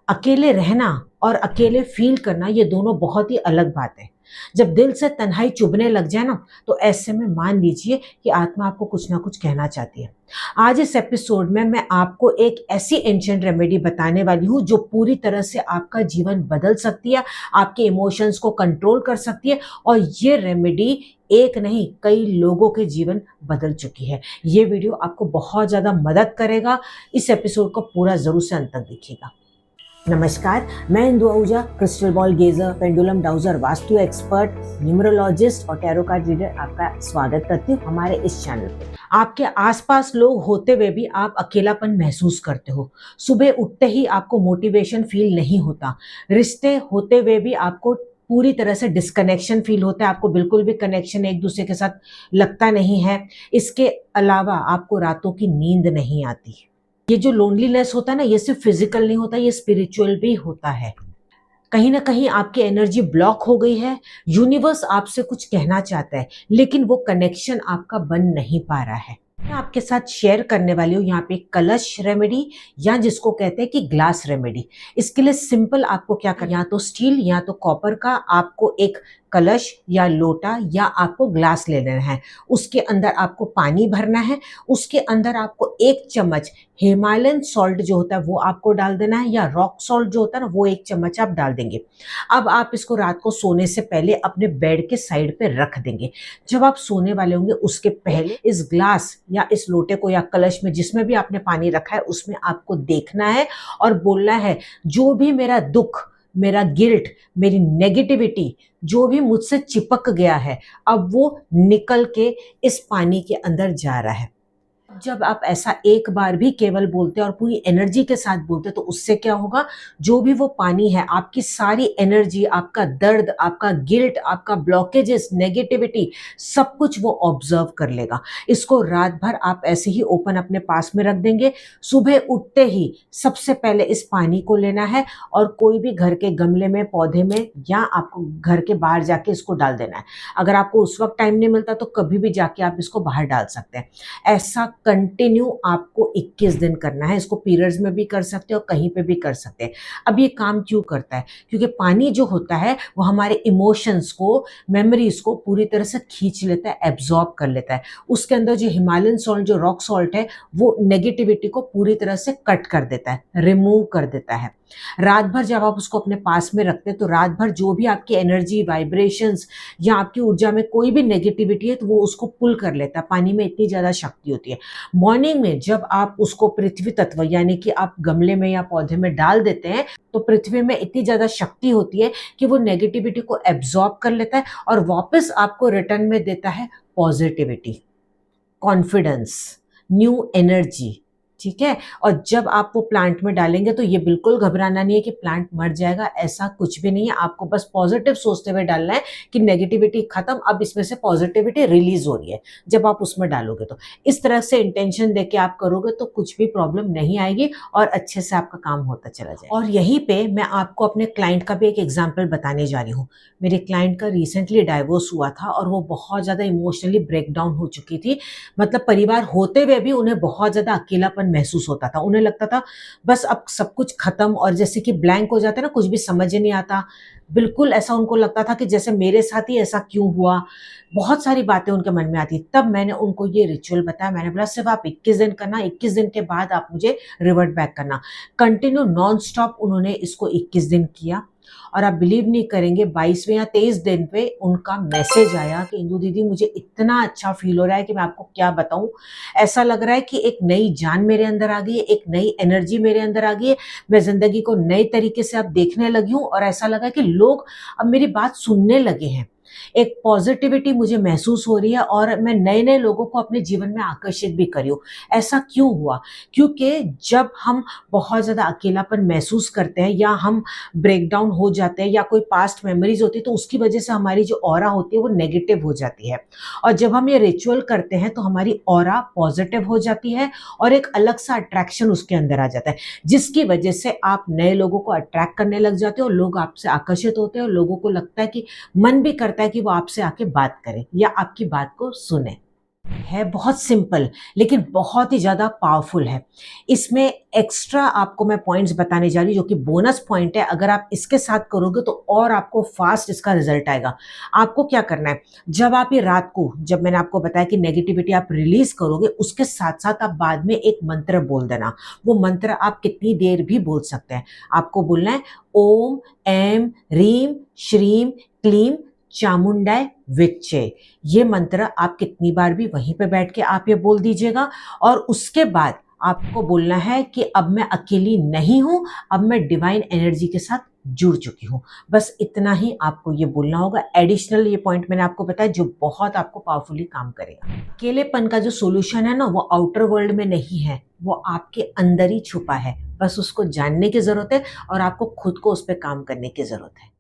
अकेले रहना और अकेले फील करना ये दोनों बहुत ही अलग बात है। जब दिल से तन्हाई चुभने लग जाए ना, तो ऐसे में मान लीजिए कि आत्मा आपको कुछ ना कुछ कहना चाहती है। आज इस एपिसोड में मैं आपको एक ऐसी एंशिएंट रेमेडी बताने वाली हूँ जो पूरी तरह से आपका जीवन बदल सकती है, आपके इमोशंस को कंट्रोल कर सकती है और ये रेमेडी एक नहीं कई लोगों के जीवन बदल चुकी है। ये वीडियो आपको बहुत ज़्यादा मदद करेगा। इस एपिसोड को पूरा ज़रूर से अंत तक देखिएगा। नमस्कार, मैं Indu Ahuja, crystal ball gazer, pendulum dowser, vastu expert, numerologist और टैरो कार्ड रीडर आपका स्वागत करती हूँ हमारे इस चैनल पे। आपके आसपास लोग होते हुए भी आप अकेलापन महसूस करते हो। सुबह उठते ही आपको मोटिवेशन फील नहीं होता। रिश्ते होते हुए भी आपको पूरी तरह से डिस्कनेक्शन फील होता है, आपको बिल्कुल भी कनेक्शन एक दूसरे के साथ लगता नहीं है। इसके अलावा आपको रातों की नींद नहीं आती। ये जो लोनलीनेस होता है ना, ये सिर्फ फिजिकल नहीं होता, ये स्पिरिचुअल भी होता है। कहीं ना कहीं आपकी एनर्जी ब्लॉक हो गई है। यूनिवर्स आपसे कुछ कहना चाहता है, लेकिन वो कनेक्शन आपका बन नहीं पा रहा है। मैं आपके साथ शेयर करने वाली हूँ यहाँ पे कलश रेमेडी, या जिसको कहते हैं कि ग्लास रेमेडी। इसके लिए सिंपल आपको क्या करना, या तो स्टील या तो कॉपर का आपको एक कलश या लोटा या आपको ग्लास ले लेना है। उसके अंदर आपको पानी भरना है। उसके अंदर आपको 1 चम्मच हिमालयन सॉल्ट जो होता है वो आपको डाल देना है, या रॉक सॉल्ट जो होता है ना वो 1 चम्मच आप डाल देंगे। अब आप इसको रात को सोने से पहले अपने बेड के साइड पे रख देंगे। जब आप सोने वाले होंगे उसके पहले इस ग्लास या इस लोटे को या कलश में जिसमें भी आपने पानी रखा है उसमें आपको देखना है और बोलना है, जो भी मेरा दुख, मेरा गिल्ट, मेरी नेगेटिविटी जो भी मुझसे चिपक गया है, अब वो निकल के इस पानी के अंदर जा रहा है। जब आप ऐसा एक बार भी केवल बोलते हैं और पूरी एनर्जी के साथ बोलते हैं, तो उससे क्या होगा, जो भी वो पानी है आपकी सारी एनर्जी, आपका दर्द, आपका गिल्ट, आपका ब्लॉकेजेस, नेगेटिविटी, सब कुछ वो ऑब्जर्व कर लेगा। इसको रात भर आप ऐसे ही ओपन अपने पास में रख देंगे। सुबह उठते ही सबसे पहले इस पानी को लेना है और कोई भी घर के गमले में, पौधे में, या आपको घर के बाहर जाके इसको डाल देना है। अगर आपको उस वक्त टाइम नहीं मिलता तो कभी भी जाके आप इसको बाहर डाल सकते हैं। ऐसा कंटिन्यू आपको 21 दिन करना है। इसको पीरियड्स में भी कर सकते हो, कहीं पे भी कर सकते हैं। अब ये काम क्यों करता है? क्योंकि पानी जो होता है वो हमारे इमोशंस को, मेमोरीज को पूरी तरह से खींच लेता है, एब्जॉर्ब कर लेता है। उसके अंदर जो हिमालयन सॉल्ट, जो रॉक सॉल्ट है, वो नेगेटिविटी को पूरी तरह से कट कर देता है, रिमूव कर देता है। रात भर जब आप उसको अपने पास में रखते हैं तो रात भर जो भी आपकी एनर्जी, वाइब्रेशंस या आपकी ऊर्जा में कोई भी नेगेटिविटी है तो वो उसको पुल कर लेता है। पानी में इतनी ज्यादा शक्ति होती है। मॉर्निंग में जब आप उसको पृथ्वी तत्व यानी कि आप गमले में या पौधे में डाल देते हैं, तो पृथ्वी में इतनी ज्यादा शक्ति होती है कि वो नेगेटिविटी को एब्जॉर्ब कर लेता है और वापस आपको रिटर्न में देता है पॉजिटिविटी, कॉन्फिडेंस, न्यू एनर्जी। ठीक है। और जब आप वो प्लांट में डालेंगे तो ये बिल्कुल घबराना नहीं है कि प्लांट मर जाएगा, ऐसा कुछ भी नहीं है। आपको बस पॉजिटिव सोचते हुए डालना है कि नेगेटिविटी खत्म, अब इसमें से पॉजिटिविटी रिलीज हो रही है। जब आप उसमें डालोगे तो इस तरह से इंटेंशन देके आप करोगे तो कुछ भी प्रॉब्लम नहीं आएगी और अच्छे से आपका काम होता चला जाएगा। और यहीं पे मैं आपको अपने क्लाइंट का भी एक एग्जाम्पल बताने जा रही हूँ। मेरे क्लाइंट का रिसेंटली डाइवोर्स हुआ था और वो बहुत ज्यादा इमोशनली ब्रेक डाउन हो चुकी थी। मतलब परिवार होते हुए भी उन्हें बहुत ज्यादा अकेलापन महसूस होता था। उन्हें लगता था बस अब सब कुछ खत्म, और जैसे कि ब्लैंक हो जाता है ना, कुछ भी समझ नहीं आता। बिल्कुल ऐसा उनको लगता था कि जैसे मेरे साथ ही ऐसा क्यों हुआ। बहुत सारी बातें उनके मन में आती। तब मैंने उनको ये रिचुअल बताया। मैंने बोला सिर्फ आप 21 दिन करना, 21 दिन के बाद आप मुझे रिवर्ट बैक करना। कंटिन्यू नॉन स्टॉप उन्होंने इसको 21 दिन किया और आप बिलीव नहीं करेंगे, 22वें या 23 दिन पे उनका मैसेज आया कि इंदु दीदी मुझे इतना अच्छा फील हो रहा है कि मैं आपको क्या बताऊं। ऐसा लग रहा है कि एक नई जान मेरे अंदर आ गई है, एक नई एनर्जी मेरे अंदर आ गई है। मैं जिंदगी को नए तरीके से अब देखने लगी हूं और ऐसा लगा कि लोग अब मेरी बात सुनने लगे हैं। एक पॉजिटिविटी मुझे महसूस हो रही है और मैं नए नए लोगों को अपने जीवन में आकर्षित भी करी हूँ। ऐसा क्यों हुआ? क्योंकि जब हम बहुत ज्यादा अकेलापन महसूस करते हैं या हम ब्रेकडाउन हो जाते हैं या कोई पास्ट मेमोरीज होती है तो उसकी वजह से हमारी जो ऑरा होती है वो नेगेटिव हो जाती है। और जब हम ये रिचुअल करते हैं तो हमारी ऑरा पॉजिटिव हो जाती है और एक अलग सा अट्रैक्शन उसके अंदर आ जाता है, जिसकी वजह से आप नए लोगों को अट्रैक्ट करने लग जाते हो और लोग आपसे आकर्षित होते हैं और लोगों को लगता है कि मन भी करता है कि वो आपसे आके बात करें या आपकी बात को सुने। है बहुत सिंपल लेकिन बहुत ही ज़्यादा पावरफुल है। इसमें एक्स्ट्रा आपको मैं पॉइंट्स बताने जा रही हूँ जो कि बोनस पॉइंट है। अगर आप इसके साथ करोगे तो और आपको फास्ट इसका रिजल्ट आएगा। आपको क्या करना है, जब आप ये रात को, जब मैंने आपको बताया कि नेगेटिविटी आप रिलीज करोगे, उसके साथ साथ आप बाद में एक मंत्र बोल देना। वो मंत्र आप कितनी देर भी बोल सकते हैं। आपको बोलना है ओम ऐम ह्रीम श्रीम क्लीम चामुंडाय विच्चे। ये मंत्र आप कितनी बार भी वहीं पे बैठ के आप ये बोल दीजिएगा। और उसके बाद आपको बोलना है कि अब मैं अकेली नहीं हूं, अब मैं डिवाइन एनर्जी के साथ जुड़ चुकी हूं। बस इतना ही आपको ये बोलना होगा। एडिशनल ये पॉइंट मैंने आपको बताया जो बहुत आपको पावरफुली काम करेगा। अकेलेपन का जो सोल्यूशन है ना, वो आउटर वर्ल्ड में नहीं है, वो आपके अंदर ही छुपा है। बस उसको जानने की जरूरत है और आपको खुद को उस पर काम करने की जरूरत है।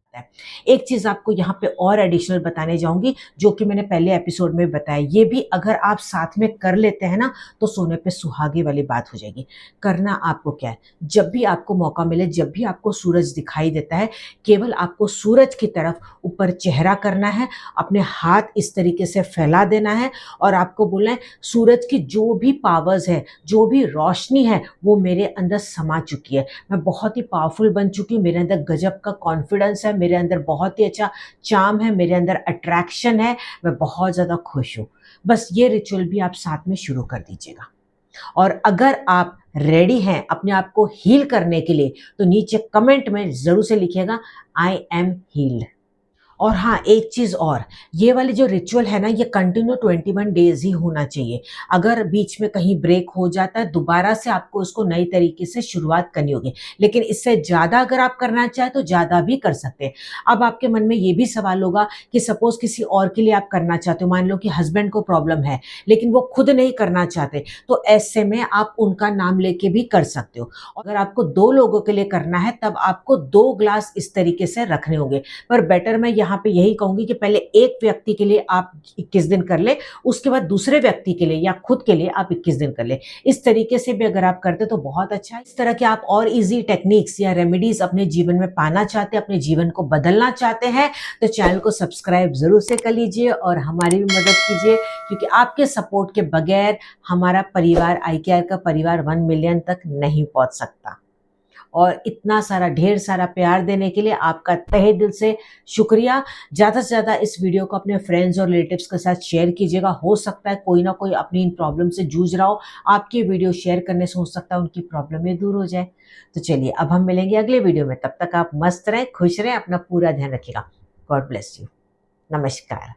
एक चीज आपको यहाँ पे और एडिशनल बताने जाऊंगी जो कि मैंने पहले एपिसोड में बताया। ये भी अगर आप साथ में कर लेते हैं ना तो सोने पे सुहागे वाली बात हो जाएगी। करना आपको क्या है, जब भी आपको मौका मिले, जब भी आपको सूरज दिखाई देता है, केवल आपको सूरज की तरफ ऊपर चेहरा करना है, अपने हाथ इस तरीके से फैला देना है और आपको बोलना है सूरज की जो भी पावर्स है, जो भी रोशनी है, वो मेरे अंदर समा चुकी है। मैं बहुत ही पावरफुल बन चुकी हूँ, मेरे अंदर गजब का कॉन्फिडेंस है, मेरे अंदर बहुत ही अच्छा चार्म है, मेरे अंदर अट्रैक्शन है, मैं बहुत ज़्यादा खुश हूँ। बस ये रिचुअल भी आप साथ में शुरू कर दीजिएगा। और अगर आप रेडी हैं अपने आप को हील करने के लिए तो नीचे कमेंट में ज़रूर से लिखिएगा आई एम हील्ड। और हाँ, एक चीज़ और, ये वाली जो रिचुअल है ना, ये कंटिन्यू 21 डेज ही होना चाहिए। अगर बीच में कहीं ब्रेक हो जाता है, दोबारा से आपको उसको नई तरीके से शुरुआत करनी होगी। लेकिन इससे ज़्यादा अगर आप करना चाहें तो ज़्यादा भी कर सकते हैं। अब आपके मन में ये भी सवाल होगा कि सपोज़ किसी और के लिए आप करना चाहते हो, मान लो कि हस्बैंड को प्रॉब्लम है, लेकिन वो खुद नहीं करना चाहते, तो ऐसे में आप उनका नाम लेके भी कर सकते हो। अगर आपको 2 लोगों के लिए करना है, तब आपको 2 ग्लास इस तरीके से रखने होंगे। पर बेटर मैं यहाँ पे यही कहूंगी कि पहले एक व्यक्ति के लिए आप 21 दिन कर ले, उसके बाद दूसरे व्यक्ति के लिए या खुद के लिए आप 21 दिन कर ले। इस तरीके से भी अगर आप करते तो बहुत अच्छा है। इस तरह के आप और इजी टेक्निक्स या रेमेडीज अपने जीवन में पाना चाहते हैं, अपने जीवन को बदलना चाहते हैं, तो चैनल को सब्सक्राइब जरूर से कर लीजिए और हमारी भी मदद कीजिए, क्योंकि आपके सपोर्ट के बगैर हमारा परिवार, आई केयर का परिवार 1 मिलियन तक नहीं पहुंच सकता। और इतना सारा ढेर सारा प्यार देने के लिए आपका तहे दिल से शुक्रिया। ज़्यादा से ज़्यादा इस वीडियो को अपने फ्रेंड्स और रिलेटिव्स के साथ शेयर कीजिएगा। हो सकता है कोई ना कोई अपनी इन प्रॉब्लम से जूझ रहा हो, आपकी वीडियो शेयर करने से हो सकता है उनकी प्रॉब्लम दूर हो जाए। तो चलिए, अब हम मिलेंगे अगले वीडियो में। तब तक आप मस्त रहें, खुश रहें, अपना पूरा ध्यान रखिएगा। God bless you. नमस्कार।